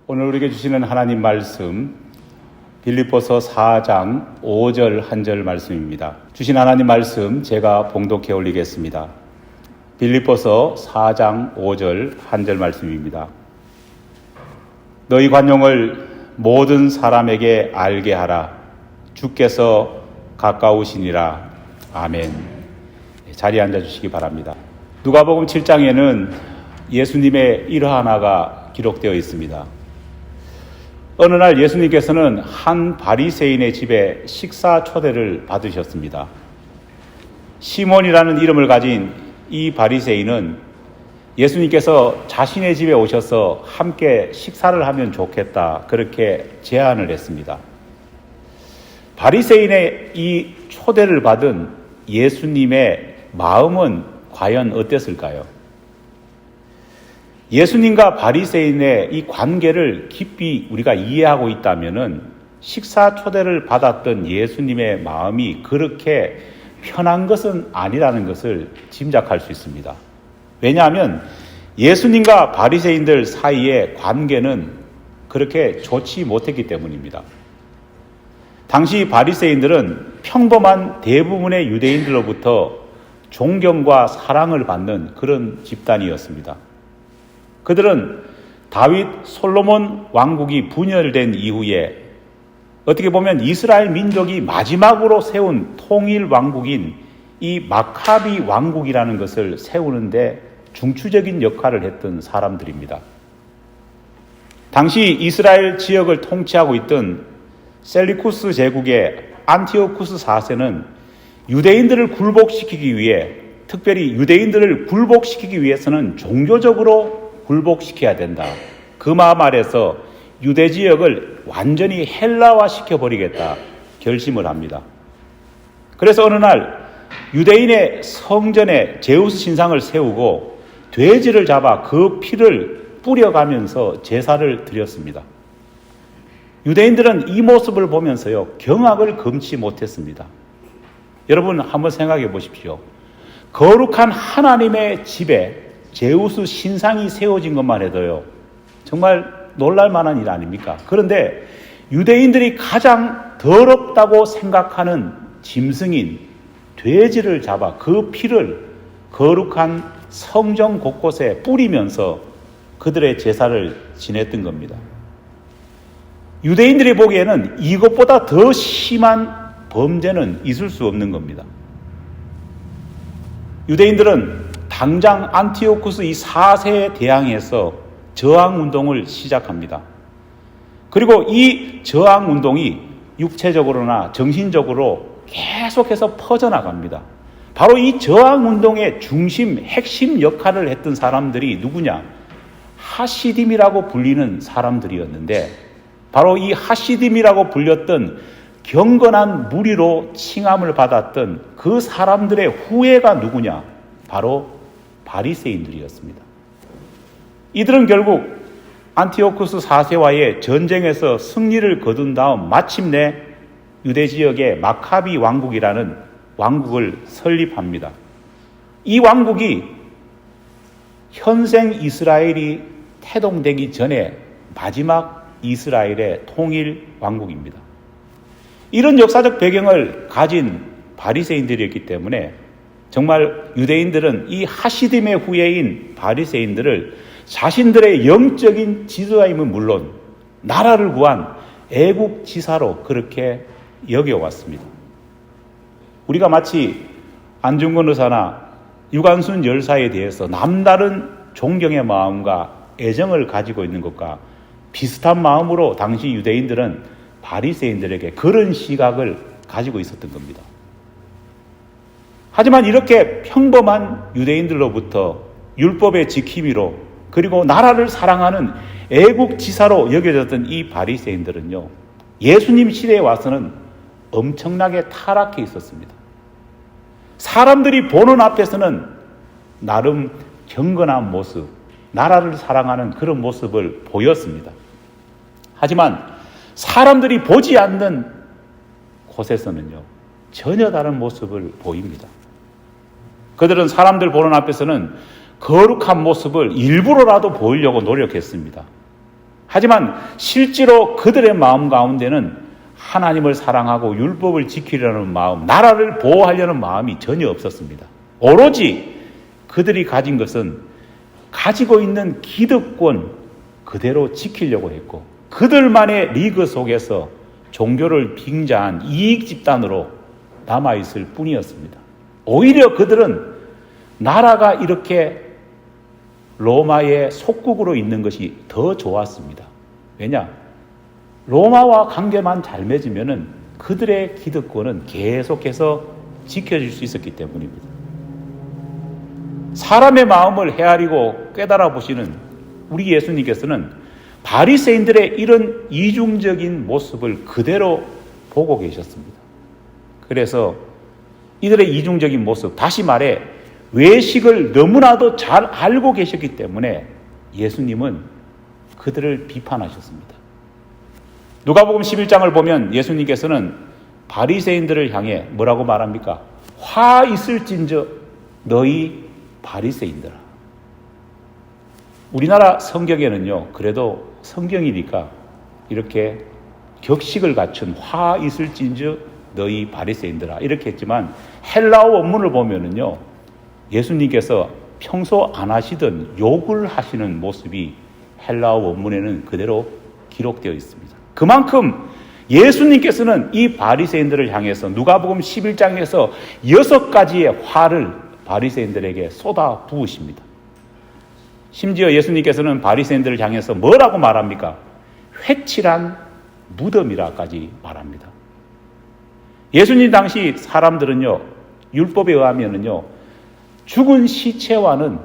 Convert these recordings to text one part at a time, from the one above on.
오늘 우리에게 주시는 하나님 말씀 빌립보서 4장 5절 한 절 말씀입니다. 주신 하나님 말씀 제가 봉독해 올리겠습니다. 빌립보서 4장 5절 한 절 말씀입니다. 너희 관용을 모든 사람에게 알게 하라. 주께서 가까우시니라. 아멘. 자리에 앉아주시기 바랍니다. 누가복음 7장에는 예수님의 일화 하나가 기록되어 있습니다. 어느 날 예수님께서는 한 바리새인의 집에 식사 초대를 받으셨습니다. 시몬이라는 이름을 가진 이 바리새인은 예수님께서 자신의 집에 오셔서 함께 식사를 하면 좋겠다, 그렇게 제안을 했습니다. 바리새인의 이 초대를 받은 예수님의 마음은 과연 어땠을까요? 예수님과 바리새인의 이 관계를 깊이 우리가 이해하고 있다면은 식사 초대를 받았던 예수님의 마음이 그렇게 편한 것은 아니라는 것을 짐작할 수 있습니다. 왜냐하면 예수님과 바리새인들 사이의 관계는 그렇게 좋지 못했기 때문입니다. 당시 바리새인들은 평범한 대부분의 유대인들로부터 존경과 사랑을 받는 그런 집단이었습니다. 그들은 다윗 솔로몬 왕국이 분열된 이후에 어떻게 보면 이스라엘 민족이 마지막으로 세운 통일 왕국인 이 마카비 왕국이라는 것을 세우는데 중추적인 역할을 했던 사람들입니다. 당시 이스라엘 지역을 통치하고 있던 셀리쿠스 제국의 안티오쿠스 4세는 유대인들을 굴복시키기 위해, 특별히 유대인들을 굴복시키기 위해서는 종교적으로 굴복시켜야 된다. 그 마음 아래서 유대 지역을 완전히 헬라화 시켜버리겠다 결심을 합니다. 그래서 어느 날 유대인의 성전에 제우스 신상을 세우고 돼지를 잡아 그 피를 뿌려가면서 제사를 드렸습니다. 유대인들은 이 모습을 보면서요, 경악을 금치 못했습니다. 여러분 한번 생각해 보십시오. 거룩한 하나님의 집에 제우스 신상이 세워진 것만 해도요, 정말 놀랄 만한 일 아닙니까? 그런데 유대인들이 가장 더럽다고 생각하는 짐승인 돼지를 잡아 그 피를 거룩한 성전 곳곳에 뿌리면서 그들의 제사를 지냈던 겁니다. 유대인들이 보기에는 이것보다 더 심한 범죄는 있을 수 없는 겁니다. 유대인들은 당장 안티오쿠스 이 4세에 대항해서 저항운동을 시작합니다. 그리고 이 저항운동이 육체적으로나 정신적으로 계속해서 퍼져나갑니다. 바로 이 저항운동의 중심, 핵심 역할을 했던 사람들이 누구냐? 하시딤이라고 불리는 사람들이었는데, 바로 이 하시딤이라고 불렸던 경건한 무리로 칭함을 받았던 그 사람들의 후예가 누구냐? 바로 바리새인들이었습니다. 이들은 결국 안티오쿠스 4세와의 전쟁에서 승리를 거둔 다음 마침내 유대 지역의 마카비 왕국이라는 왕국을 설립합니다. 이 왕국이 현생 이스라엘이 태동되기 전에 마지막 이스라엘의 통일 왕국입니다. 이런 역사적 배경을 가진 바리새인들이었기 때문에 정말 유대인들은 이 하시딤의 후예인 바리새인들을 자신들의 영적인 지도자임은 물론 나라를 구한 애국 지사로 그렇게 여겨왔습니다. 우리가 마치 안중근 의사나 유관순 열사에 대해서 남다른 존경의 마음과 애정을 가지고 있는 것과 비슷한 마음으로 당시 유대인들은 바리새인들에게 그런 시각을 가지고 있었던 겁니다. 하지만 이렇게 평범한 유대인들로부터 율법의 지킴이로, 그리고 나라를 사랑하는 애국지사로 여겨졌던 이 바리새인들은요, 예수님 시대에 와서는 엄청나게 타락해 있었습니다. 사람들이 보는 앞에서는 나름 경건한 모습, 나라를 사랑하는 그런 모습을 보였습니다. 하지만 사람들이 보지 않는 곳에서는요, 전혀 다른 모습을 보입니다. 그들은 사람들 보는 앞에서는 거룩한 모습을 일부러라도 보이려고 노력했습니다. 하지만 실제로 그들의 마음 가운데는 하나님을 사랑하고 율법을 지키려는 마음, 나라를 보호하려는 마음이 전혀 없었습니다. 오로지 그들이 가진 것은 가지고 있는 기득권 그대로 지키려고 했고, 그들만의 리그 속에서 종교를 빙자한 이익 집단으로 남아있을 뿐이었습니다. 오히려 그들은 나라가 이렇게 로마의 속국으로 있는 것이 더 좋았습니다. 왜냐? 로마와 관계만 잘 맺으면 그들의 기득권은 계속해서 지켜질 수 있었기 때문입니다. 사람의 마음을 헤아리고 깨달아 보시는 우리 예수님께서는 바리새인들의 이런 이중적인 모습을 그대로 보고 계셨습니다. 그래서 이들의 이중적인 모습, 다시 말해 외식을 너무나도 잘 알고 계셨기 때문에 예수님은 그들을 비판하셨습니다. 누가복음 11장을 보면 예수님께서는 바리새인들을 향해 뭐라고 말합니까? 화 있을진저 너희 바리새인들아. 우리나라 성경에는요, 그래도 성경이니까 이렇게 격식을 갖춘 화 있을진저 너희 바리새인들아 이렇게 했지만 헬라어 원문을 보면은요, 예수님께서 평소 안 하시던 욕을 하시는 모습이 헬라어 원문에는 그대로 기록되어 있습니다. 그만큼 예수님께서는 이 바리새인들을 향해서 누가복음 11장에서 6가지의 화를 바리새인들에게 쏟아 부으십니다. 심지어 예수님께서는 바리새인들을 향해서 뭐라고 말합니까? 회칠한 무덤이라까지 말합니다. 예수님 당시 사람들은요, 율법에 의하면은요, 죽은 시체와는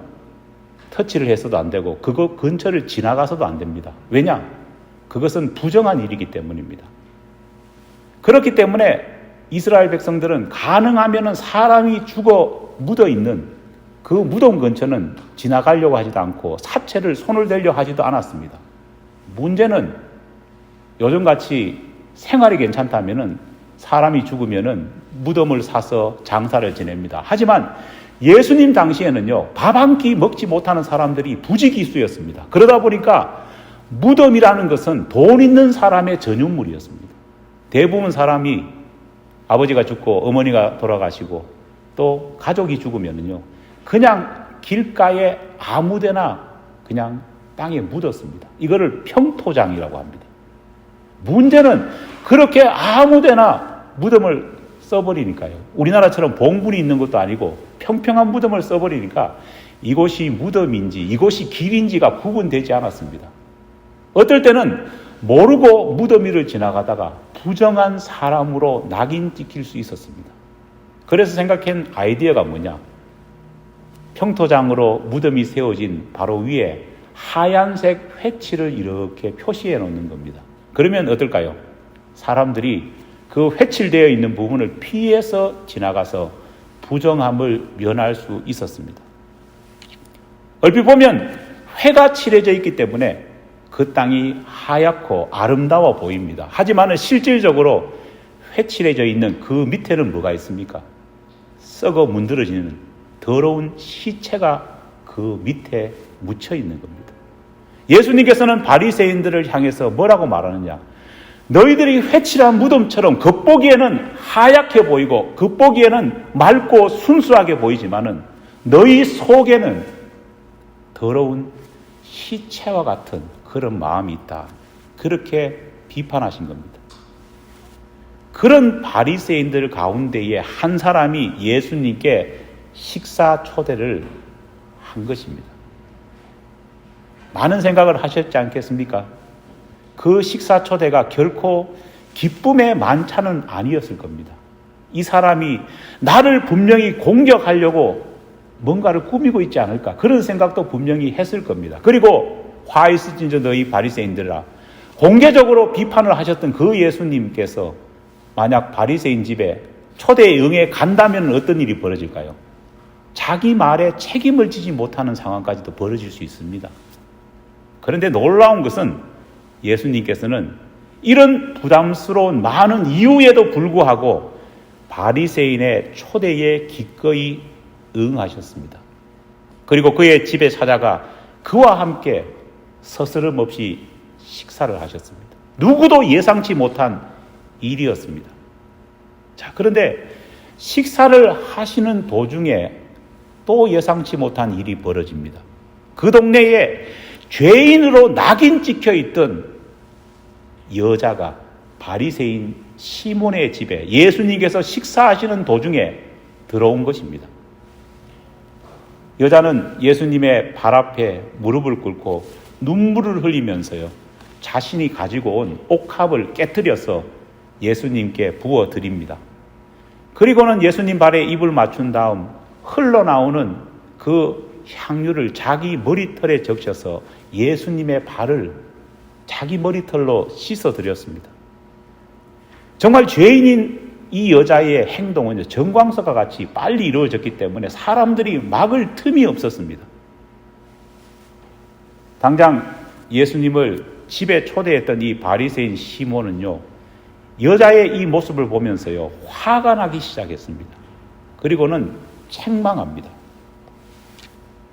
터치를 해서도 안 되고 그거 근처를 지나가서도 안 됩니다. 왜냐? 그것은 부정한 일이기 때문입니다. 그렇기 때문에 이스라엘 백성들은 가능하면은 사람이 죽어 묻어 있는 그 무덤 근처는 지나가려고 하지도 않고 사체를 손을 대려 하지도 않았습니다. 문제는 요즘같이 생활이 괜찮다면은 사람이 죽으면은 무덤을 사서 장사를 지냅니다. 하지만 예수님 당시에는요, 밥 한 끼 먹지 못하는 사람들이 부지기수였습니다. 그러다 보니까 무덤이라는 것은 돈 있는 사람의 전유물이었습니다. 대부분 사람이 아버지가 죽고 어머니가 돌아가시고 또 가족이 죽으면은요, 그냥 길가에 아무데나 그냥 땅에 묻었습니다. 이거를 평토장이라고 합니다. 문제는 그렇게 아무데나 무덤을 써버리니까요. 우리나라처럼 봉분이 있는 것도 아니고 평평한 무덤을 써버리니까 이곳이 무덤인지 이곳이 길인지가 구분되지 않았습니다. 어떨 때는 모르고 무덤 위를 지나가다가 부정한 사람으로 낙인 찍힐 수 있었습니다. 그래서 생각한 아이디어가 뭐냐? 평토장으로 무덤이 세워진 바로 위에 하얀색 회칠을 이렇게 표시해 놓는 겁니다. 그러면 어떨까요? 사람들이 그 회칠되어 있는 부분을 피해서 지나가서 부정함을 면할 수 있었습니다. 얼핏 보면 회가 칠해져 있기 때문에 그 땅이 하얗고 아름다워 보입니다. 하지만 실질적으로 회칠해져 있는 그 밑에는 뭐가 있습니까? 썩어 문드러지는 더러운 시체가 그 밑에 묻혀 있는 겁니다. 예수님께서는 바리새인들을 향해서 뭐라고 말하느냐? 너희들이 회칠한 무덤처럼 겉보기에는 하얗게 보이고 겉보기에는 맑고 순수하게 보이지만은 너희 속에는 더러운 시체와 같은 그런 마음이 있다. 그렇게 비판하신 겁니다. 그런 바리새인들 가운데에 한 사람이 예수님께 식사 초대를 한 것입니다. 많은 생각을 하셨지 않겠습니까? 그 식사 초대가 결코 기쁨의 만찬은 아니었을 겁니다. 이 사람이 나를 분명히 공격하려고 뭔가를 꾸미고 있지 않을까, 그런 생각도 분명히 했을 겁니다. 그리고 화 있을진저 너희 바리새인들아, 공개적으로 비판을 하셨던 그 예수님께서 만약 바리새인 집에 초대에 응해 간다면 어떤 일이 벌어질까요? 자기 말에 책임을 지지 못하는 상황까지도 벌어질 수 있습니다. 그런데 놀라운 것은 예수님께서는 이런 부담스러운 많은 이유에도 불구하고 바리새인의 초대에 기꺼이 응하셨습니다. 그리고 그의 집에 찾아가 그와 함께 서스럼 없이 식사를 하셨습니다. 누구도 예상치 못한 일이었습니다. 자, 그런데 식사를 하시는 도중에 또 예상치 못한 일이 벌어집니다. 그 동네에 죄인으로 낙인 찍혀 있던 여자가 바리새인 시몬의 집에 예수님께서 식사하시는 도중에 들어온 것입니다. 여자는 예수님의 발 앞에 무릎을 꿇고 눈물을 흘리면서요, 자신이 가지고 온 옥합을 깨뜨려서 예수님께 부어드립니다. 그리고는 예수님 발에 입을 맞춘 다음 흘러나오는 그 향유를 자기 머리털에 적셔서 예수님의 발을 자기 머리털로 씻어드렸습니다. 정말 죄인인 이 여자의 행동은 정광석과 같이 빨리 이루어졌기 때문에 사람들이 막을 틈이 없었습니다. 당장 예수님을 집에 초대했던 이 바리새인 시몬은요, 여자의 이 모습을 보면서요, 화가 나기 시작했습니다. 그리고는 책망합니다.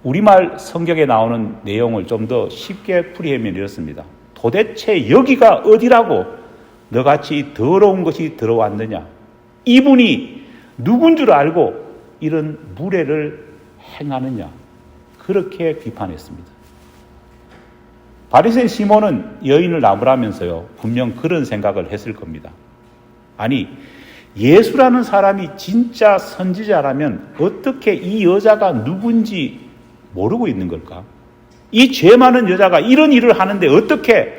우리말 성경에 나오는 내용을 좀 더 쉽게 풀이하면 이렇습니다. 도대체 여기가 어디라고 너같이 더러운 것이 들어왔느냐? 이분이 누군 줄 알고 이런 무례를 행하느냐? 그렇게 비판했습니다. 바리새인 시몬은 여인을 나무라면서요, 분명 그런 생각을 했을 겁니다. 아니, 예수라는 사람이 진짜 선지자라면 어떻게 이 여자가 누군지 모르고 있는 걸까? 이 죄 많은 여자가 이런 일을 하는데 어떻게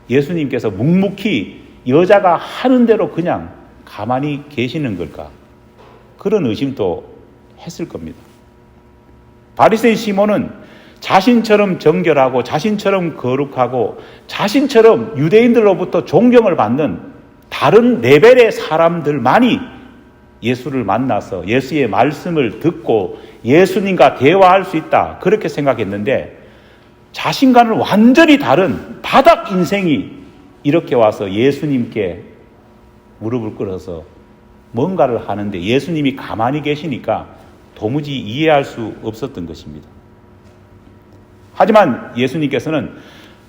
예수님께서 묵묵히 여자가 하는 대로 그냥 가만히 계시는 걸까? 그런 의심도 했을 겁니다. 바리새인 시몬은 자신처럼 정결하고 자신처럼 거룩하고 자신처럼 유대인들로부터 존경을 받는 다른 레벨의 사람들만이 예수를 만나서 예수의 말씀을 듣고 예수님과 대화할 수 있다, 그렇게 생각했는데 자신과는 완전히 다른 바닥 인생이 이렇게 와서 예수님께 무릎을 꿇어서 뭔가를 하는데 예수님이 가만히 계시니까 도무지 이해할 수 없었던 것입니다. 하지만 예수님께서는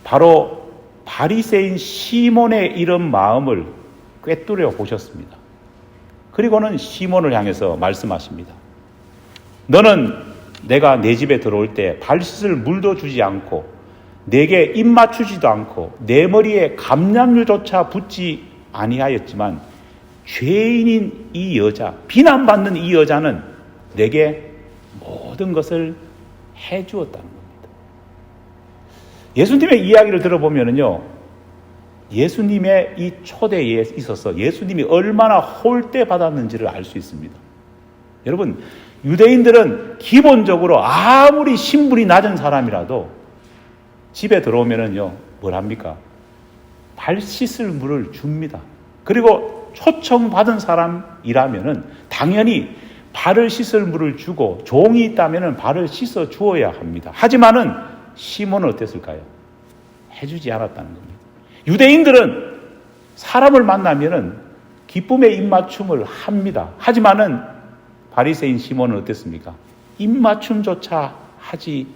바로 바리새인 시몬의 이런 마음을 꿰뚫어 보셨습니다. 그리고는 시몬을 향해서 말씀하십니다. 너는 내가 내 집에 들어올 때 발 씻을 물도 주지 않고 내게 입 맞추지도 않고 내 머리에 감람류조차 붓지 아니하였지만 죄인인 이 여자, 비난받는 이 여자는 내게 모든 것을 해주었다는 겁니다. 예수님의 이야기를 들어보면요, 예수님의 이 초대에 있어서 예수님이 얼마나 홀대받았는지를 알 수 있습니다. 여러분, 유대인들은 기본적으로 아무리 신분이 낮은 사람이라도 집에 들어오면은요, 뭘 합니까? 발 씻을 물을 줍니다. 그리고 초청받은 사람이라면은 당연히 발을 씻을 물을 주고 종이 있다면은 발을 씻어 주어야 합니다. 하지만은 시몬은 어땠을까요? 해주지 않았다는 겁니다. 유대인들은 사람을 만나면은 기쁨의 입맞춤을 합니다. 하지만은 바리새인 시몬은 어땠습니까? 입맞춤조차 하지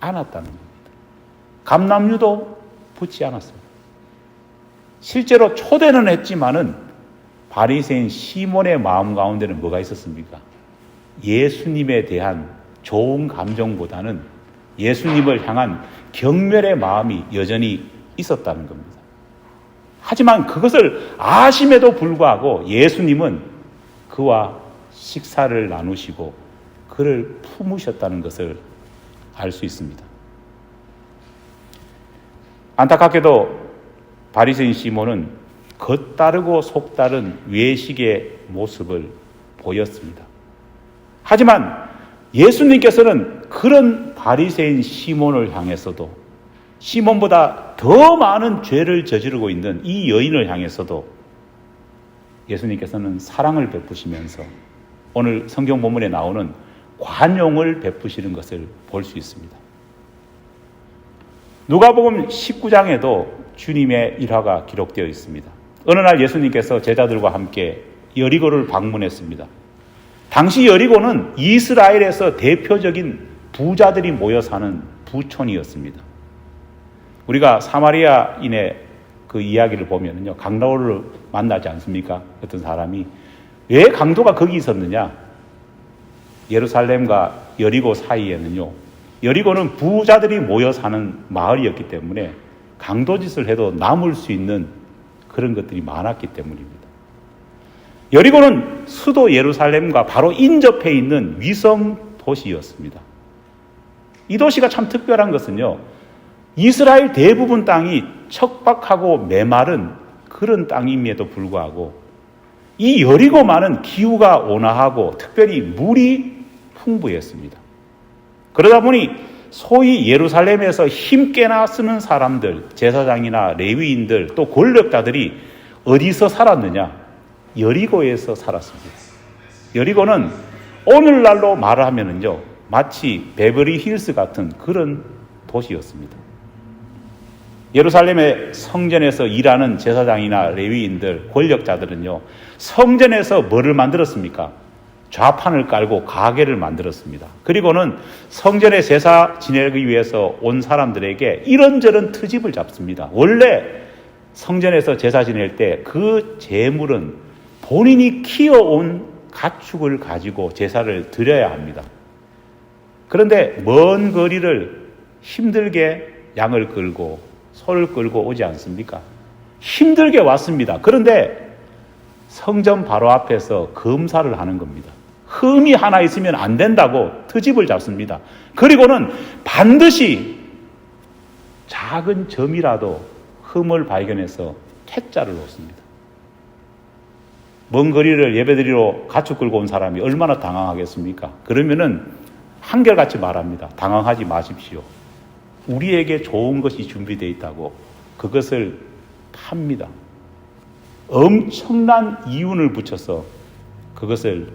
않았다는 겁니다. 감람류도 붙지 않았습니다. 실제로 초대는 했지만은 바리새인 시몬의 마음 가운데는 뭐가 있었습니까? 예수님에 대한 좋은 감정보다는 예수님을 향한 경멸의 마음이 여전히 있었다는 겁니다. 하지만 그것을 아심에도 불구하고 예수님은 그와 식사를 나누시고 그를 품으셨다는 것을 알 수 있습니다. 안타깝게도 바리새인 시몬은 겉다르고 속다른 외식의 모습을 보였습니다. 하지만 예수님께서는 그런 바리새인 시몬을 향해서도, 시몬보다 더 많은 죄를 저지르고 있는 이 여인을 향해서도 예수님께서는 사랑을 베푸시면서 오늘 성경 본문에 나오는 관용을 베푸시는 것을 볼 수 있습니다. 누가복음 19장에도 주님의 일화가 기록되어 있습니다. 어느 날 예수님께서 제자들과 함께 여리고를 방문했습니다. 당시 여리고는 이스라엘에서 대표적인 부자들이 모여 사는 부촌이었습니다. 우리가 사마리아인의 그 이야기를 보면은요, 강도를 만나지 않습니까? 어떤 사람이. 왜 강도가 거기 있었느냐? 예루살렘과 여리고 사이에는요, 여리고는 부자들이 모여 사는 마을이었기 때문에 강도짓을 해도 남을 수 있는 그런 것들이 많았기 때문입니다. 여리고는 수도 예루살렘과 바로 인접해 있는 위성 도시였습니다. 이 도시가 참 특별한 것은요, 이스라엘 대부분 땅이 척박하고 메마른 그런 땅임에도 불구하고 이 여리고만은 기후가 온화하고 특별히 물이 풍부했습니다. 그러다 보니 소위 예루살렘에서 힘께나 쓰는 사람들, 제사장이나 레위인들, 또 권력자들이 어디서 살았느냐? 여리고에서 살았습니다. 여리고는 오늘날로 말을 하면은요, 마치 베버리 힐스 같은 그런 도시였습니다. 예루살렘의 성전에서 일하는 제사장이나 레위인들, 권력자들은요, 성전에서 뭐를 만들었습니까? 좌판을 깔고 가게를 만들었습니다. 그리고는 성전에 제사 지내기 위해서 온 사람들에게 이런저런 트집을 잡습니다. 원래 성전에서 제사 지낼 때 그 제물은 본인이 키워온 가축을 가지고 제사를 드려야 합니다. 그런데 먼 거리를 힘들게 양을 끌고 소를 끌고 오지 않습니까? 힘들게 왔습니다. 그런데 성전 바로 앞에서 검사를 하는 겁니다. 흠이 하나 있으면 안 된다고 트집을 잡습니다. 그리고는 반드시 작은 점이라도 흠을 발견해서 퇴짜를 놓습니다. 먼 거리를 예배드리러 가축 끌고 온 사람이 얼마나 당황하겠습니까? 그러면은 한결같이 말합니다. 당황하지 마십시오. 우리에게 좋은 것이 준비되어 있다고 그것을 팝니다. 엄청난 이윤을 붙여서 그것을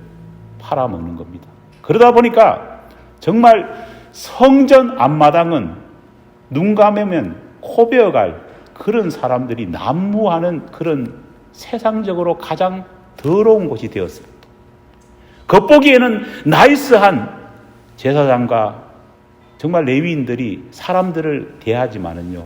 팔아먹는 겁니다. 그러다 보니까 정말 성전 앞마당은 눈 감으면 코 베어갈 그런 사람들이 난무하는 그런 세상적으로 가장 더러운 곳이 되었습니다. 겉보기에는 나이스한 제사장과 정말 레위인들이 사람들을 대하지만은요,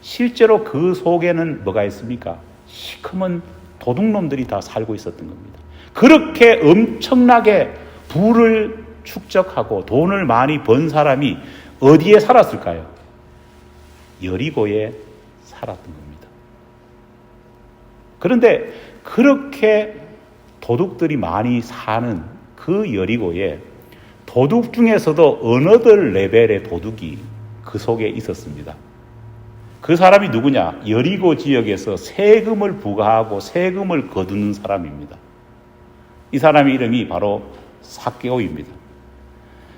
실제로 그 속에는 뭐가 있습니까? 시커먼 도둑놈들이 다 살고 있었던 겁니다. 그렇게 엄청나게 부를 축적하고 돈을 많이 번 사람이 어디에 살았을까요? 여리고에 살았던 겁니다. 그런데 그렇게 도둑들이 많이 사는 그 여리고에 도둑 중에서도 어느들 레벨의 도둑이 그 속에 있었습니다. 그 사람이 누구냐? 여리고 지역에서 세금을 부과하고 세금을 거두는 사람입니다. 이 사람의 이름이 바로 삭개오입니다.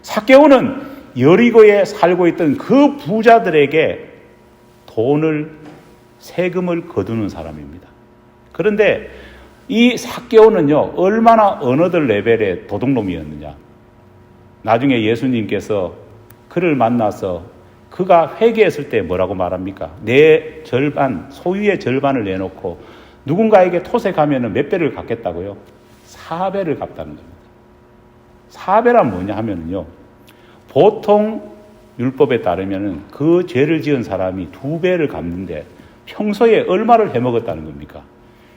삭개오는 여리고에 살고 있던 그 부자들에게 돈을, 세금을 거두는 사람입니다. 그런데 이 삭개오는요, 얼마나 어느들 레벨의 도둑놈이었느냐. 나중에 예수님께서 그를 만나서 그가 회개했을 때 뭐라고 말합니까? 내 절반, 소유의 절반을 내놓고 누군가에게 토색하면 몇 배를 갚겠다고요? 4배를 갚다는 겁니다. 4배란 뭐냐 하면요, 보통 율법에 따르면 그 죄를 지은 사람이 2배를 갚는데 평소에 얼마를 해먹었다는 겁니까?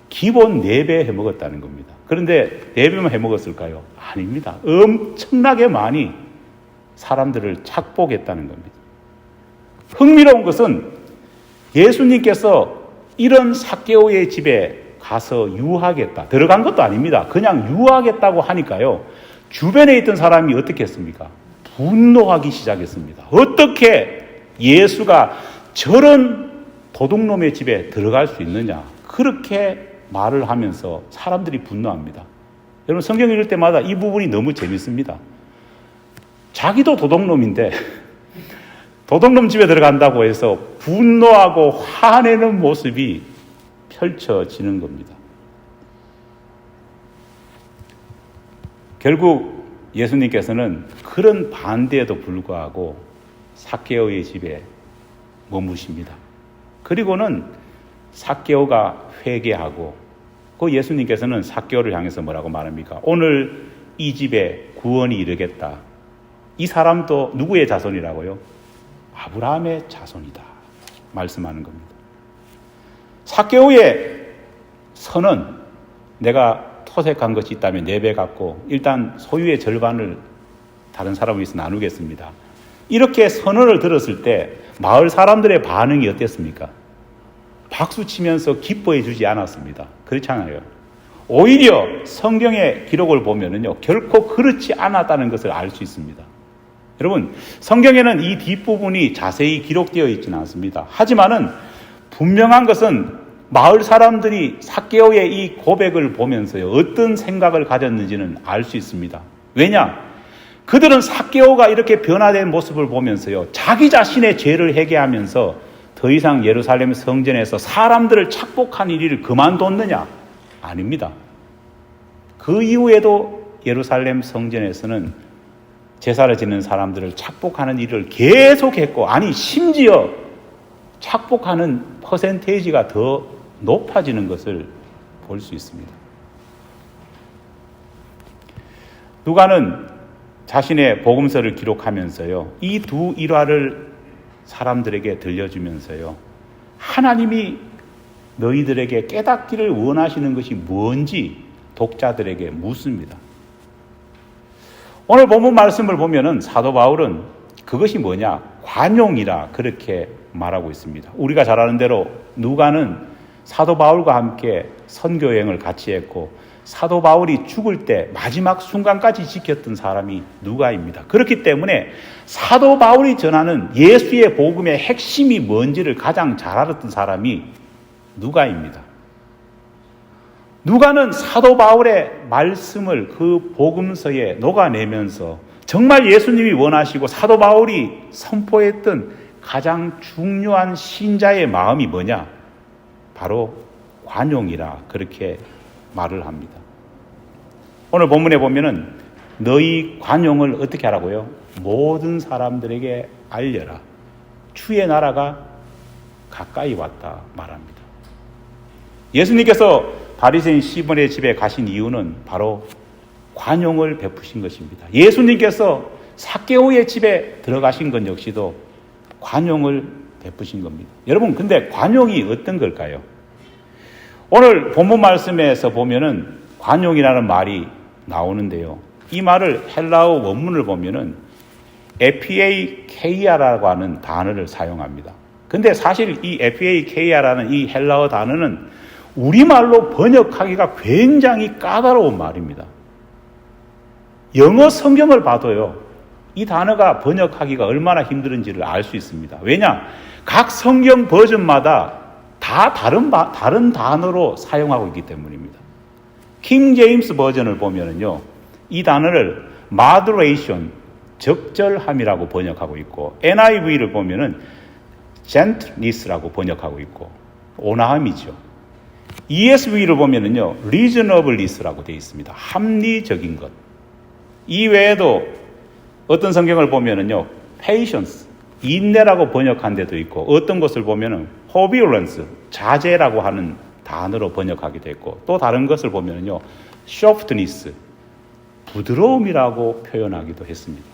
기본 4배 해먹었다는 겁니다. 그런데 4배만 해먹었을까요? 아닙니다. 엄청나게 많이 사람들을 착복했다는 겁니다. 흥미로운 것은 예수님께서 이런 삭개오의 집에 가서 유하겠다, 들어간 것도 아닙니다. 그냥 유하겠다고 하니까요, 주변에 있던 사람이 어떻게 했습니까? 분노하기 시작했습니다. 어떻게 예수가 저런 도둑놈의 집에 들어갈 수 있느냐, 그렇게 말을 하면서 사람들이 분노합니다. 여러분, 성경 읽을 때마다 이 부분이 너무 재밌습니다. 자기도 도둑놈인데 도둑놈 집에 들어간다고 해서 분노하고 화내는 모습이 펼쳐지는 겁니다. 결국 예수님께서는 그런 반대에도 불구하고 삭개오의 집에 머무십니다. 그리고는 삭개오가 회개하고, 그 예수님께서는 삭개오를 향해서 뭐라고 말합니까? 오늘 이 집에 구원이 이르겠다. 이 사람도 누구의 자손이라고요? 아브라함의 자손이다. 말씀하는 겁니다. 삭개오의 선은 내가 토색한 것이 있다면 4배 갖고 일단 소유의 절반을 다른 사람을 위해서 나누겠습니다. 이렇게 선언을 들었을 때 마을 사람들의 반응이 어땠습니까? 박수 치면서 기뻐해 주지 않았습니다. 그렇잖아요. 오히려 성경의 기록을 보면은요, 결코 그렇지 않았다는 것을 알 수 있습니다. 여러분, 성경에는 이 뒷부분이 자세히 기록되어 있지는 않습니다. 하지만은 분명한 것은 마을 사람들이 삭개오의 이 고백을 보면서요, 어떤 생각을 가졌는지는 알 수 있습니다. 왜냐? 그들은 삭개오가 이렇게 변화된 모습을 보면서요, 자기 자신의 죄를 회개하면서 더 이상 예루살렘 성전에서 사람들을 착복하는 일을 그만뒀느냐? 아닙니다. 그 이후에도 예루살렘 성전에서는 제사를 지는 사람들을 착복하는 일을 계속했고, 아니 심지어 착복하는 퍼센테이지가 더 높아지는 것을 볼 수 있습니다. 누가는 자신의 복음서를 기록하면서요, 이 두 일화를 사람들에게 들려주면서요, 하나님이 너희들에게 깨닫기를 원하시는 것이 뭔지 독자들에게 묻습니다. 오늘 본문 말씀을 보면은 사도 바울은 그것이 뭐냐? 관용이라 그렇게 말하고 있습니다. 우리가 잘 아는 대로 누가는 사도 바울과 함께 선교 여행을 같이 했고, 사도 바울이 죽을 때 마지막 순간까지 지켰던 사람이 누가입니다. 그렇기 때문에 사도 바울이 전하는 예수의 복음의 핵심이 뭔지를 가장 잘 알았던 사람이 누가입니다. 누가는 사도 바울의 말씀을 그 복음서에 녹아내면서 정말 예수님이 원하시고 사도 바울이 선포했던 가장 중요한 신자의 마음이 뭐냐? 바로 관용이라 그렇게 말을 합니다. 오늘 본문에 보면은 너희 관용을 어떻게 하라고요? 모든 사람들에게 알려라. 주의 나라가 가까이 왔다 말합니다. 예수님께서 바리새인 시몬의 집에 가신 이유는 바로 관용을 베푸신 것입니다. 예수님께서 삭개오의 집에 들어가신 것 역시도 관용을 베푸신 겁니다. 여러분, 근데 관용이 어떤 걸까요? 오늘 본문 말씀에서 보면은 관용이라는 말이 나오는데요. 이 말을 헬라어 원문을 보면은 에피에이케이아라고 하는 단어를 사용합니다. 근데 사실 이 에피에이케이아라는 이 헬라어 단어는 우리말로 번역하기가 굉장히 까다로운 말입니다. 영어 성경을 봐도요, 이 단어가 번역하기가 얼마나 힘든지를 알 수 있습니다. 왜냐? 각 성경 버전마다 다 다른 단어로 사용하고 있기 때문입니다. 킹 제임스 버전을 보면은요, 이 단어를 moderation, 적절함이라고 번역하고 있고, NIV를 보면은 gentleness라고 번역하고 있고, 온화함이죠. ESV를 보면은요, reasonableness라고 되어 있습니다. 합리적인 것. 이 외에도 어떤 성경을 보면은요, patience, 인내라고 번역한 데도 있고, 어떤 것을 보면은 forbearance, 자제라고 하는 단어로 번역하기도 했고, 또 다른 것을 보면은요, softness, 부드러움이라고 표현하기도 했습니다.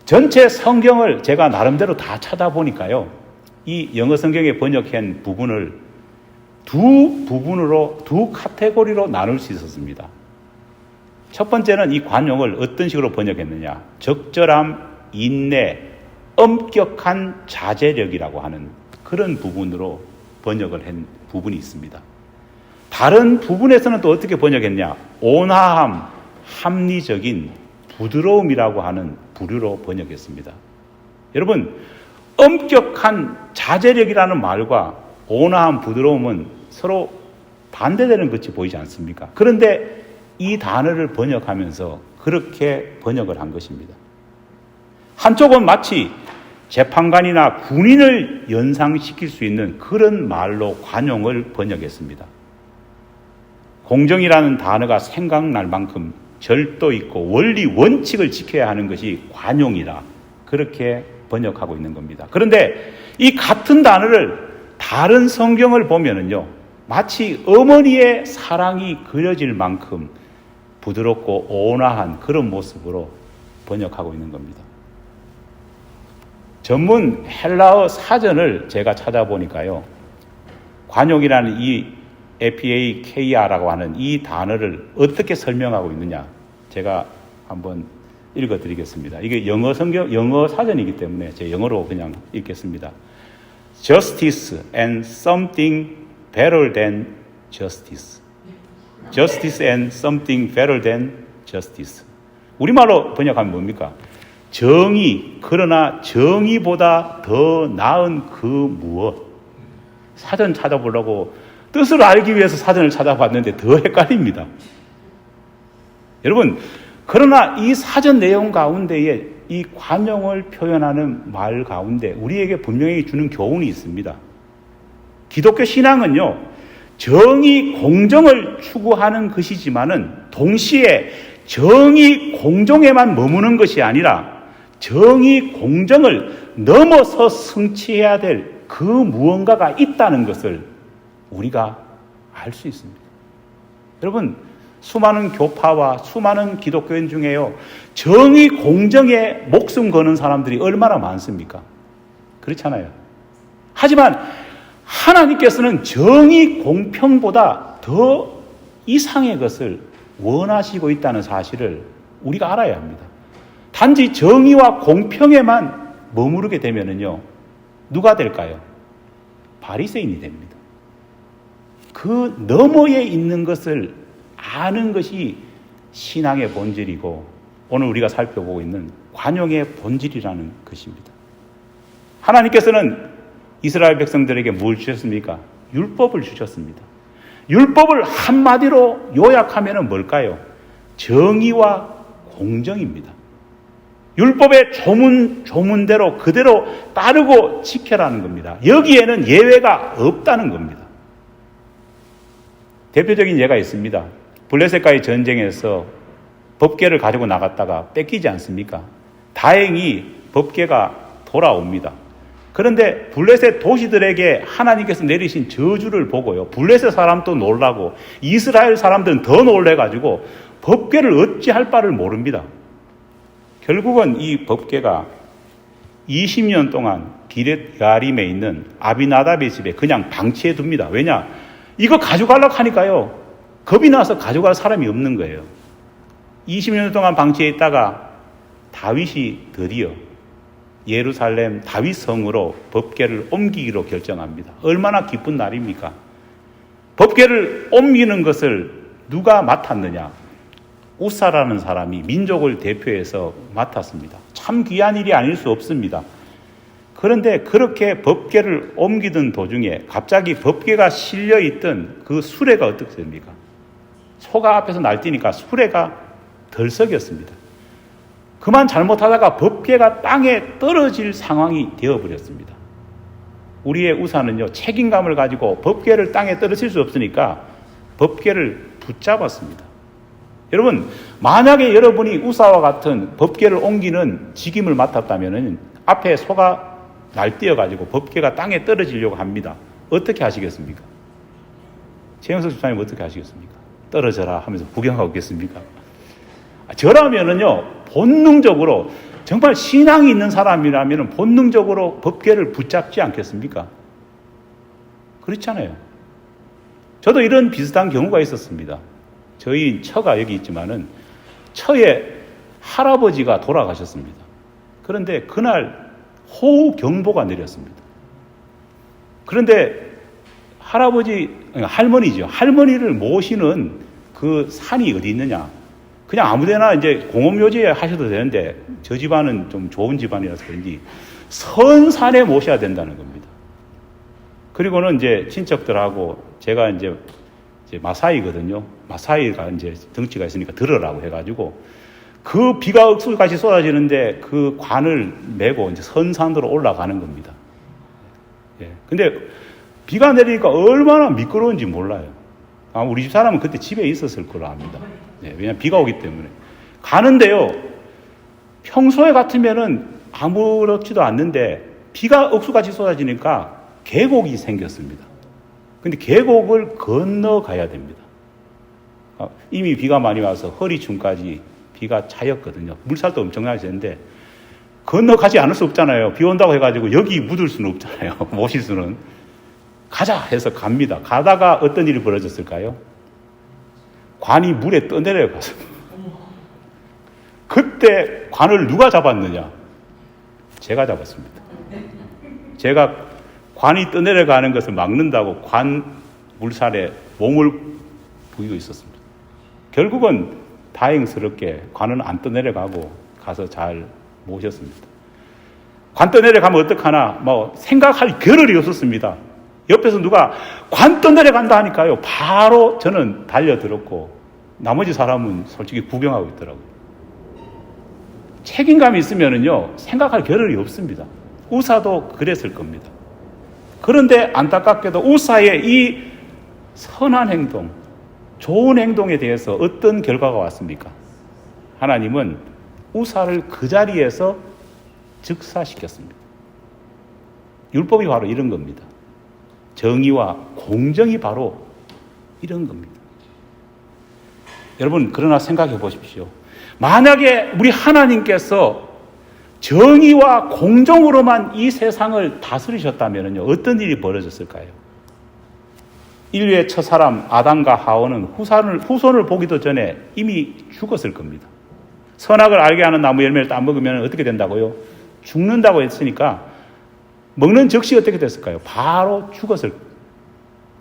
전체 성경을 제가 나름대로 다 찾아보니까요, 이 영어 성경에 번역한 부분을 두 카테고리로 나눌 수 있었습니다. 첫 번째는 이 관용을 어떤 식으로 번역했느냐? 적절함, 인내, 엄격한 자제력이라고 하는 그런 부분으로 번역을 한 부분이 있습니다. 다른 부분에서는 또 어떻게 번역했냐? 온화함, 합리적인 부드러움이라고 하는 부류로 번역했습니다. 여러분, 엄격한 자제력이라는 말과 온화함, 부드러움은 서로 반대되는 것이 보이지 않습니까? 그런데 이 단어를 번역하면서 그렇게 번역을 한 것입니다. 한쪽은 마치 재판관이나 군인을 연상시킬 수 있는 그런 말로 관용을 번역했습니다. 공정이라는 단어가 생각날 만큼 절도 있고 원리, 원칙을 지켜야 하는 것이 관용이라 그렇게 번역하고 있는 겁니다. 그런데 이 같은 단어를 다른 성경을 보면은요, 마치 어머니의 사랑이 그려질 만큼 부드럽고 온화한 그런 모습으로 번역하고 있는 겁니다. 전문 헬라어 사전을 제가 찾아보니까요. 관용이라는 이 FAKR라고 하는 이 단어를 어떻게 설명하고 있느냐. 제가 한번 읽어드리겠습니다. 이게 영어 사전이기 때문에 제 영어로 그냥 읽겠습니다. Justice and something better than justice. Justice and something better than justice. 우리말로 번역하면 뭡니까? 정의, 그러나 정의보다 더 나은 그 무엇. 사전 찾아보려고 뜻을 알기 위해서 사전을 찾아봤는데 더 헷갈립니다. 여러분, 그러나 이 사전 내용 가운데에 이 관용을 표현하는 말 가운데 우리에게 분명히 주는 교훈이 있습니다. 기독교 신앙은요, 정의, 공정을 추구하는 것이지만은 동시에 정의, 공정에만 머무는 것이 아니라 정의, 공정을 넘어서 성취해야 될 그 무언가가 있다는 것을 우리가 알 수 있습니다. 여러분, 수많은 교파와 수많은 기독교인 중에요, 정의, 공정에 목숨 거는 사람들이 얼마나 많습니까? 그렇잖아요. 하지만 하나님께서는 정의, 공평보다 더 이상의 것을 원하시고 있다는 사실을 우리가 알아야 합니다. 단지 정의와 공평에만 머무르게 되면은요, 누가 될까요? 바리새인이 됩니다. 그 너머에 있는 것을 아는 것이 신앙의 본질이고 오늘 우리가 살펴보고 있는 관용의 본질이라는 것입니다. 하나님께서는 이스라엘 백성들에게 뭘 주셨습니까? 율법을 주셨습니다. 율법을 한마디로 요약하면 뭘까요? 정의와 공정입니다. 율법의 조문대로 그대로 따르고 지켜라는 겁니다. 여기에는 예외가 없다는 겁니다. 대표적인 예가 있습니다. 블레셋과의 전쟁에서 법궤를 가지고 나갔다가 뺏기지 않습니까? 다행히 법궤가 돌아옵니다. 그런데 블레셋 도시들에게 하나님께서 내리신 저주를 보고요, 블레셋 사람도 놀라고 이스라엘 사람들은 더 놀래가지고 법궤를 어찌할 바를 모릅니다. 결국은 이 법궤가 20년 동안 기럇 야림에 있는 아비나답의 집에 그냥 방치해 둡니다. 왜냐? 이거 가져가려고 하니까요, 겁이 나서 가져갈 사람이 없는 거예요. 20년 동안 방치해 있다가 다윗이 드디어 예루살렘 다윗 성으로 법궤를 옮기기로 결정합니다. 얼마나 기쁜 날입니까? 법궤를 옮기는 것을 누가 맡았느냐? 우사라는 사람이 민족을 대표해서 맡았습니다. 참 귀한 일이 아닐 수 없습니다. 그런데 그렇게 법궤를 옮기던 도중에 갑자기 법궤가 실려있던 그 수레가 어떻게 됩니까? 소가 앞에서 날뛰니까 수레가 덜썩였습니다. 그만 잘못하다가 법궤가 땅에 떨어질 상황이 되어버렸습니다. 우리의 우사는요, 책임감을 가지고 법궤를 땅에 떨어질 수 없으니까 법궤를 붙잡았습니다. 여러분, 만약에 여러분이 우사와 같은 법궤를 옮기는 직임을 맡았다면 앞에 소가 날뛰어가지고 법궤가 땅에 떨어지려고 합니다. 어떻게 하시겠습니까? 최영석 집사님 어떻게 하시겠습니까? 떨어져라 하면서 구경하고 있겠습니까? 저라면은요, 본능적으로, 정말 신앙이 있는 사람이라면 본능적으로 법궤를 붙잡지 않겠습니까? 그렇잖아요. 저도 이런 비슷한 경우가 있었습니다. 저희 처가 여기 있지만은 처에 할아버지가 돌아가셨습니다. 그런데 그날 호우 경보가 내렸습니다. 그런데 할머니죠. 할머니를 모시는 그 산이 어디 있느냐? 그냥 아무데나 이제 공업묘지에 하셔도 되는데 저 집안은 좀 좋은 집안이라서 그런지 선산에 모셔야 된다는 겁니다. 그리고는 이제 친척들하고 제가 이제 마사이거든요. 마사이가 이제 덩치가 있으니까 들으라고 해가지고 그 비가 억수같이 쏟아지는데 그 관을 메고 이제 선산으로 올라가는 겁니다. 예. 근데 비가 내리니까 얼마나 미끄러운지 몰라요. 우리 집 사람은 그때 집에 있었을 거로 압니다. 예. 왜냐면 비가 오기 때문에. 가는데요, 평소에 같으면은 아무렇지도 않는데 비가 억수같이 쏟아지니까 계곡이 생겼습니다. 근데 계곡을 건너가야 됩니다. 이미 비가 많이 와서 허리춤까지 비가 차였거든요. 물살도 엄청나게 되는데 건너가지 않을 수 없잖아요. 비 온다고 해가지고 여기 묻을 수는 없잖아요. 모실 수는. 가자 해서 갑니다. 가다가 어떤 일이 벌어졌을까요? 관이 물에 떠내려갔습니다. 그때 관을 누가 잡았느냐? 제가 잡았습니다. 제가 관이 떠내려가는 것을 막는다고 관 물살에 몸을 부이고 있었습니다. 결국은 다행스럽게 관은 안 떠내려가고 가서 잘 모셨습니다. 관 떠내려가면 어떡하나 생각할 겨를이 없었습니다. 옆에서 누가 관 떠내려간다 하니까요, 바로 저는 달려들었고 나머지 사람은 솔직히 구경하고 있더라고요. 책임감이 있으면은요, 생각할 겨를이 없습니다. 우사도 그랬을 겁니다. 그런데 안타깝게도 우사의 이 선한 행동, 좋은 행동에 대해서 어떤 결과가 왔습니까? 하나님은 우사를 그 자리에서 즉사시켰습니다. 율법이 바로 이런 겁니다. 정의와 공정이 바로 이런 겁니다. 여러분, 그러나 생각해 보십시오. 만약에 우리 하나님께서 정의와 공정으로만 이 세상을 다스리셨다면요, 어떤 일이 벌어졌을까요? 인류의 첫사람 아담과 하와는 후손을 보기도 전에 이미 죽었을 겁니다. 선악을 알게 하는 나무 열매를 딱 먹으면 어떻게 된다고요? 죽는다고 했으니까 먹는 즉시 어떻게 됐을까요? 바로 죽었을 겁니다.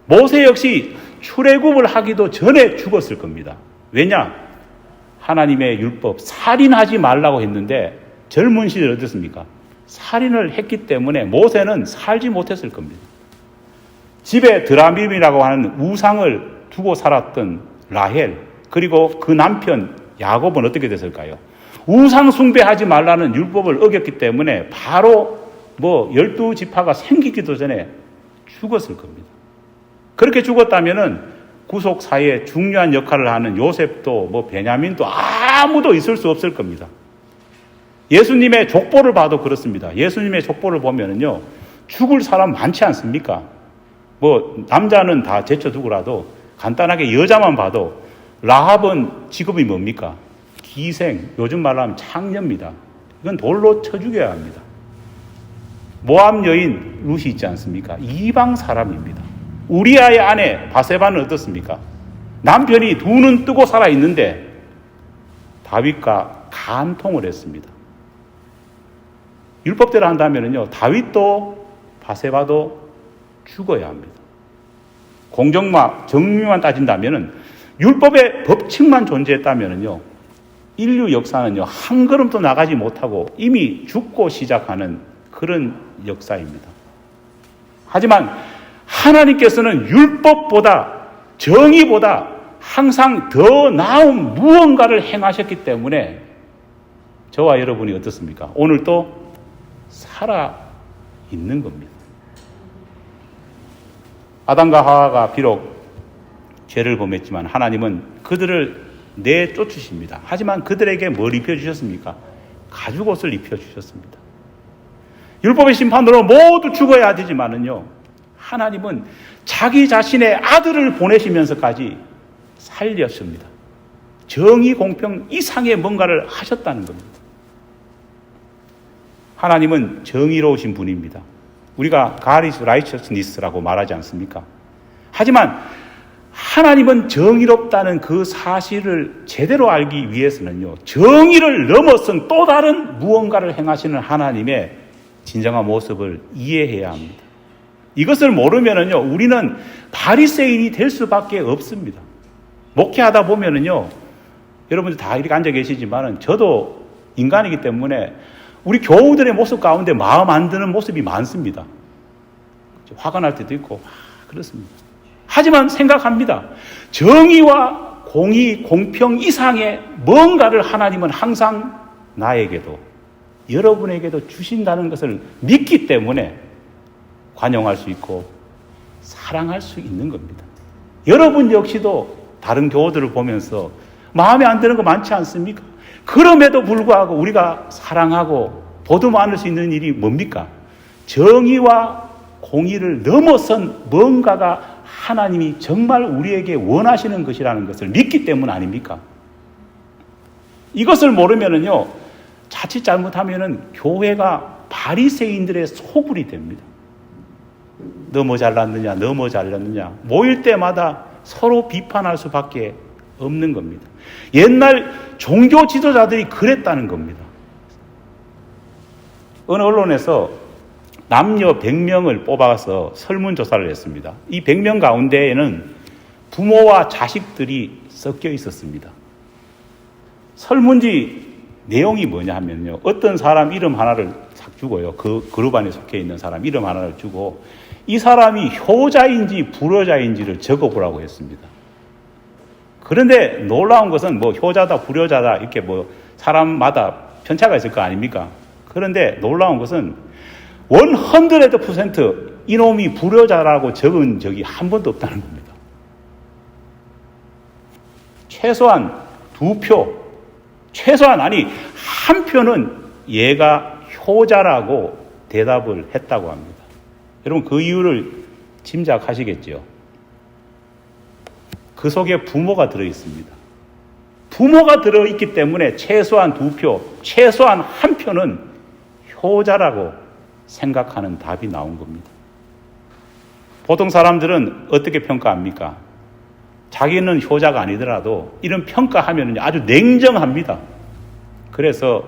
모세 역시 출애굽을 하기도 전에 죽었을 겁니다. 왜냐? 하나님의 율법, 살인하지 말라고 했는데 젊은 시절 어땠습니까? 살인을 했기 때문에 모세는 살지 못했을 겁니다. 집에 드라밈이라고 하는 우상을 두고 살았던 라헬, 그리고 그 남편 야곱은 어떻게 됐을까요? 우상 숭배하지 말라는 율법을 어겼기 때문에 바로 12지파가 생기기도 전에 죽었을 겁니다. 그렇게 죽었다면은 구속 사회에 중요한 역할을 하는 요셉도 베냐민도 아무도 있을 수 없을 겁니다. 예수님의 족보를 봐도 그렇습니다. 예수님의 족보를 보면은요, 죽을 사람 많지 않습니까? 남자는 다 제쳐두고라도 간단하게 여자만 봐도 라합은 직업이 뭡니까? 기생, 요즘 말로 하면 창녀입니다. 이건 돌로 쳐 죽여야 합니다. 모압 여인 룻이 있지 않습니까? 이방 사람입니다. 우리아의 아내 바세바는 어떻습니까? 남편이 두 눈 뜨고 살아있는데 다윗과 간통을 했습니다. 율법대로 한다면요, 다윗도 바세바도 죽어야 합니다. 공정과 정의만 따진다면은, 율법의 법칙만 존재했다면요, 인류 역사는요, 한 걸음도 나가지 못하고 이미 죽고 시작하는 그런 역사입니다. 하지만 하나님께서는 율법보다, 정의보다 항상 더 나은 무언가를 행하셨기 때문에 저와 여러분이 어떻습니까? 오늘 또 살아 있는 겁니다. 아담과 하와가 비록 죄를 범했지만 하나님은 그들을 내쫓으십니다. 하지만 그들에게 뭘 입혀주셨습니까? 가죽옷을 입혀주셨습니다. 율법의 심판으로 모두 죽어야 되지만은요, 하나님은 자기 자신의 아들을 보내시면서까지 살렸습니다. 정의, 공평 이상의 뭔가를 하셨다는 겁니다. 하나님은 정의로우신 분입니다. 우리가 God is righteousness라고 말하지 않습니까? 하지만 하나님은 정의롭다는 그 사실을 제대로 알기 위해서는요, 정의를 넘어선 또 다른 무언가를 행하시는 하나님의 진정한 모습을 이해해야 합니다. 이것을 모르면은요, 우리는 바리새인이 될 수밖에 없습니다. 목회하다 보면은요, 여러분들 다 이렇게 앉아 계시지만은 저도 인간이기 때문에 우리 교우들의 모습 가운데 마음 안 드는 모습이 많습니다. 화가 날 때도 있고 그렇습니다. 하지만 생각합니다. 정의와 공의, 공평 이상의 뭔가를 하나님은 항상 나에게도 여러분에게도 주신다는 것을 믿기 때문에 관용할 수 있고 사랑할 수 있는 겁니다. 여러분 역시도 다른 교우들을 보면서 마음에 안 드는 거 많지 않습니까? 그럼에도 불구하고 우리가 사랑하고 보듬어 안을 수 있는 일이 뭡니까? 정의와 공의를 넘어선 뭔가가 하나님이 정말 우리에게 원하시는 것이라는 것을 믿기 때문 아닙니까? 이것을 모르면은요, 자칫 잘못하면은 교회가 바리새인들의 소굴이 됩니다. 너 뭐 잘났느냐, 너 뭐 잘났느냐. 모일 때마다 서로 비판할 수밖에 없는 겁니다. 옛날 종교 지도자들이 그랬다는 겁니다. 어느 언론에서 남녀 100명을 뽑아서 설문조사를 했습니다. 이 100명 가운데에는 부모와 자식들이 섞여 있었습니다. 설문지 내용이 뭐냐 하면요. 어떤 사람 이름 하나를 싹 주고요. 그 그룹 안에 속해 있는 사람 이름 하나를 주고 이 사람이 효자인지 불효자인지를 적어보라고 했습니다. 그런데 놀라운 것은 뭐 효자다 불효자다 이렇게 뭐 사람마다 편차가 있을 거 아닙니까? 그런데 놀라운 것은 100% 이놈이 불효자라고 적은 적이 한 번도 없다는 겁니다. 최소한 2표, 최소한 아니 한 표는 얘가 효자라고 대답을 했다고 합니다. 여러분 그 이유를 짐작하시겠죠? 그 속에 부모가 들어있습니다. 부모가 들어있기 때문에 최소한 2표, 최소한 한 표는 효자라고 생각하는 답이 나온 겁니다. 보통 사람들은 어떻게 평가합니까? 자기는 효자가 아니더라도 이런 평가하면 아주 냉정합니다. 그래서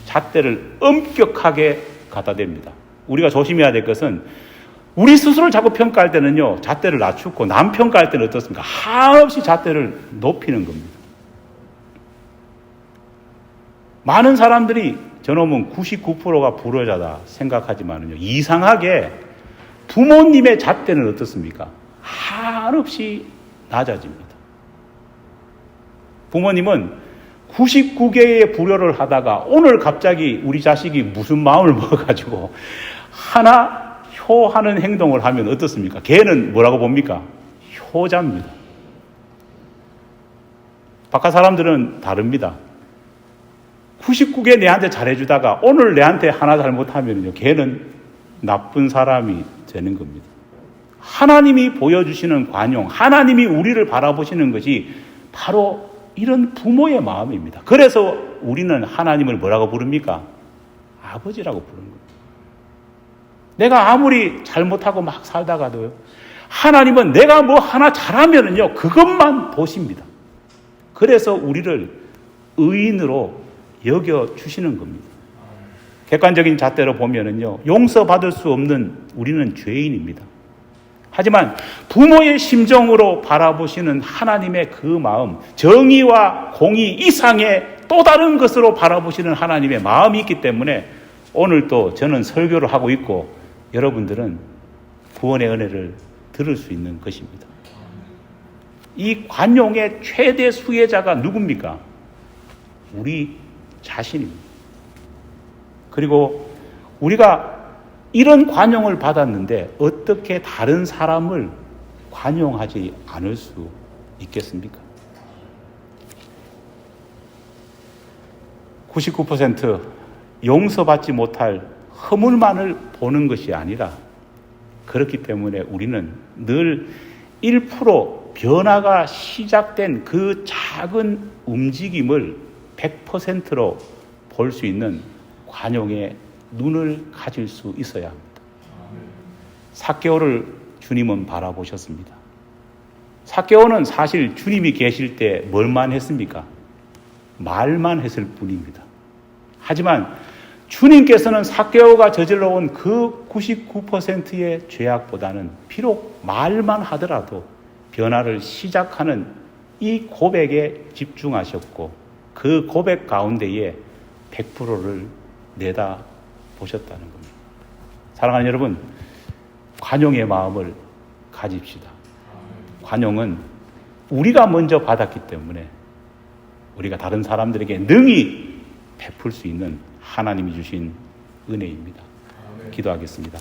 잣대를 엄격하게 갖다 댑니다. 우리가 조심해야 될 것은 우리 스스로를 자꾸 평가할 때는요, 잣대를 낮추고 남 평가할 때는 어떻습니까? 한없이 잣대를 높이는 겁니다. 많은 사람들이 저놈은 99%가 불효자다 생각하지만요, 이상하게 부모님의 잣대는 어떻습니까? 한없이 낮아집니다. 부모님은 99개의 불효를 하다가 오늘 갑자기 우리 자식이 무슨 마음을 먹어가지고 하나 효하는 행동을 하면 어떻습니까? 걔는 뭐라고 봅니까? 효자입니다. 바깥 사람들은 다릅니다. 99개 내한테 잘해주다가 오늘 내한테 하나 잘못하면요, 걔는 나쁜 사람이 되는 겁니다. 하나님이 보여주시는 관용, 하나님이 우리를 바라보시는 것이 바로 이런 부모의 마음입니다. 그래서 우리는 하나님을 뭐라고 부릅니까? 아버지라고 부르는 겁니다. 내가 아무리 잘못하고 막 살다가도요, 하나님은 내가 뭐 하나 잘하면은요, 그것만 보십니다. 그래서 우리를 의인으로 여겨주시는 겁니다. 객관적인 잣대로 보면은요, 용서받을 수 없는 우리는 죄인입니다. 하지만 부모의 심정으로 바라보시는 하나님의 그 마음, 정의와 공의 이상의 또 다른 것으로 바라보시는 하나님의 마음이 있기 때문에 오늘 또 저는 설교를 하고 있고 여러분들은 구원의 은혜를 들을 수 있는 것입니다. 이 관용의 최대 수혜자가 누굽니까? 우리 자신입니다. 그리고 우리가 이런 관용을 받았는데 어떻게 다른 사람을 관용하지 않을 수 있겠습니까? 99% 용서받지 못할 허물만을 보는 것이 아니라 그렇기 때문에 우리는 늘 1% 변화가 시작된 그 작은 움직임을 100%로 볼 수 있는 관용의 눈을 가질 수 있어야 합니다. 삭개오를 주님은 바라보셨습니다. 삭개오는 사실 주님이 계실 때 뭘만 했습니까? 말만 했을 뿐입니다. 하지만 주님께서는 삭개오가 저질러 온 그 99%의 죄악보다는 비록 말만 하더라도 변화를 시작하는 이 고백에 집중하셨고 그 고백 가운데에 100%를 내다 보셨다는 겁니다. 사랑하는 여러분, 관용의 마음을 가집시다. 관용은 우리가 먼저 받았기 때문에 우리가 다른 사람들에게 능히 베풀 수 있는 하나님이 주신 은혜입니다. 기도하겠습니다.